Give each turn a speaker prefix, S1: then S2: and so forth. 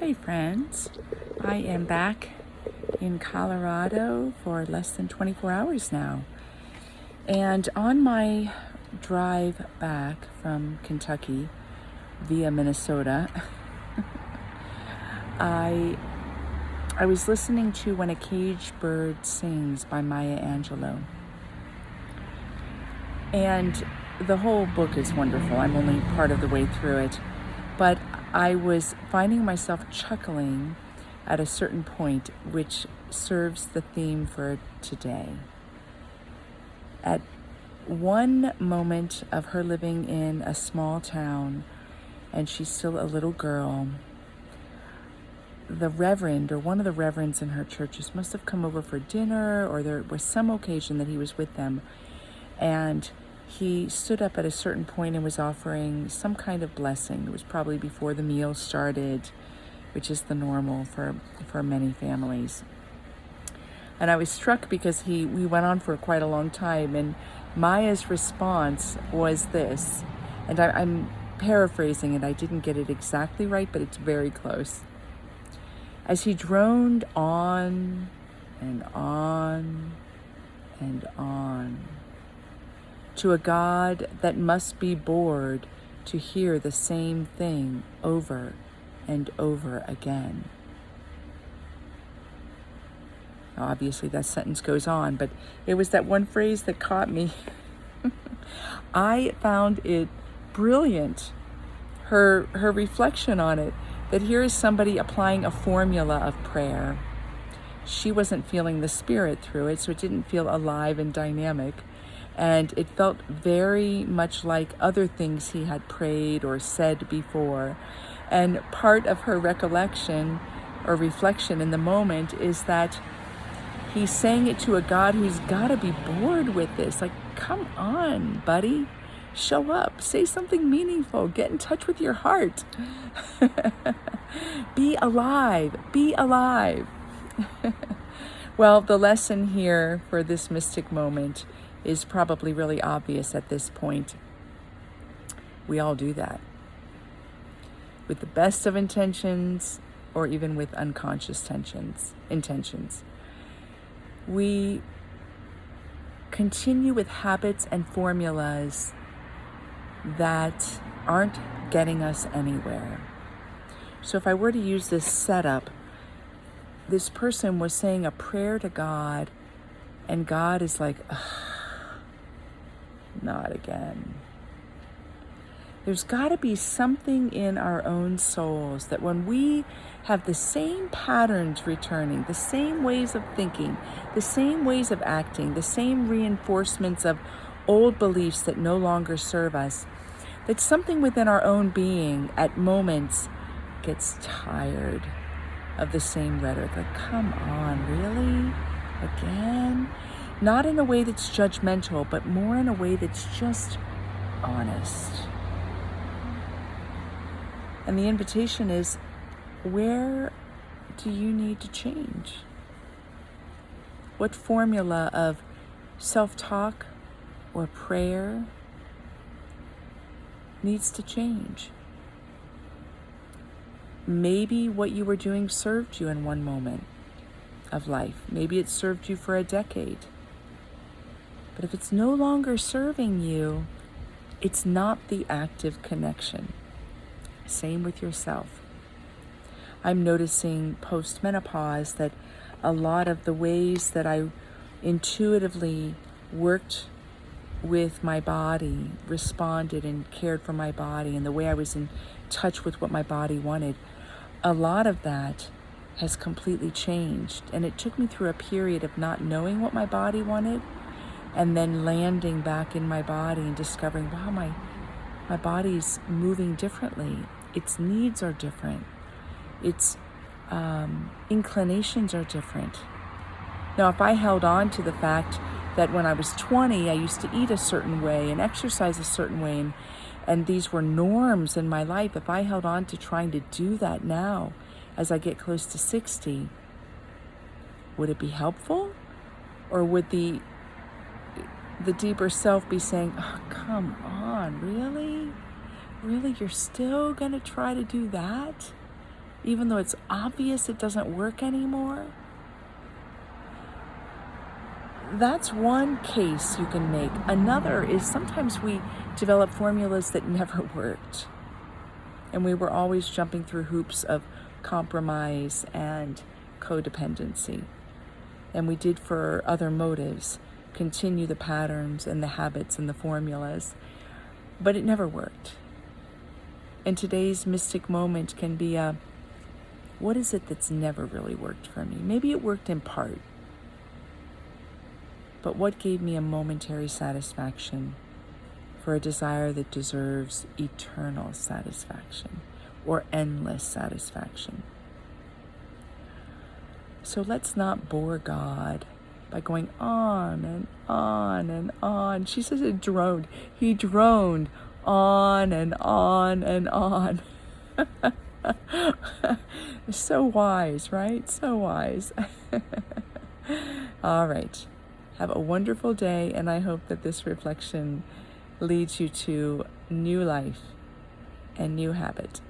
S1: Hey friends, I am back in Colorado for less than 24 hours now. And on my drive back from Kentucky via Minnesota, I was listening to When a Caged Bird Sings by Maya Angelou. And the whole book is wonderful. I'm only part of the way through it. But I was finding myself chuckling at a certain point, which serves the theme for today. At one moment of her living in a small town, and she's still a little girl, the reverend, or one of the reverends in her churches, must have come over for dinner, or there was some occasion that he was with them, and he stood up at a certain point and was offering some kind of blessing. It was probably before the meal started, which is the normal for many families. And I was struck because we went on for quite a long time, and Maya's response was this, and I'm paraphrasing it. I didn't get it exactly right, but it's very close. As he droned on and on and on, to a God that must be bored to hear the same thing over and over again. Now, obviously that sentence goes on, but it was that one phrase that caught me. I found it brilliant, her reflection on it, that here is somebody applying a formula of prayer. She wasn't feeling the spirit through it, so it didn't feel alive and dynamic. And it felt very much like other things he had prayed or said before. And part of her recollection or reflection in the moment is that he's saying it to a God who's got to be bored with this. Like, come on, buddy. Show up. Say something meaningful. Get in touch with your heart. Be alive. Be alive. Well, the lesson here for this mystic moment is probably really obvious at this point. We all do that. With the best of intentions, or even with unconscious intentions. We continue with habits and formulas that aren't getting us anywhere. So if I were to use this setup, this person was saying a prayer to God, and God is like, ugh, not again. There's got to be something in our own souls that when we have the same patterns returning, the same ways of thinking, the same ways of acting, the same reinforcements of old beliefs that no longer serve us, that something within our own being at moments gets tired of the same rhetoric. Like, come on, really? Again? Not in a way that's judgmental, but more in a way that's just honest. And the invitation is, where do you need to change? What formula of self-talk or prayer needs to change? Maybe what you were doing served you in one moment of life. Maybe it served you for a decade. But if it's no longer serving you, it's not the active connection. Same with yourself. I'm noticing post-menopause that a lot of the ways that I intuitively worked with my body, responded and cared for my body, and the way I was in touch with what my body wanted, a lot of that has completely changed. And it took me through a period of not knowing what my body wanted, and then landing back in my body and discovering, wow, my body's moving differently. Its needs are different. Its inclinations are different. Now, if I held on to the fact that when I was 20, I used to eat a certain way and exercise a certain way, and these were norms in my life, if I held on to trying to do that now as I get close to 60, would it be helpful? Or would the deeper self be saying, oh, come on, really? Really, you're still gonna try to do that? even though it's obvious it doesn't work anymore. That's one case you can make. Another is sometimes we develop formulas that never worked. And we were always jumping through hoops of compromise and codependency. And we did, for other motives, continue the patterns and the habits and the formulas. But it never worked. And today's mystic moment can be what is it that's never really worked for me? Maybe it worked in part. But what gave me a momentary satisfaction for a desire that deserves eternal satisfaction or endless satisfaction? So let's not bore God by going on and on and on. She says it droned. He droned on and on and on. So wise, right? So wise. All right. Have a wonderful day, and I hope that this reflection leads you to new life and new habit.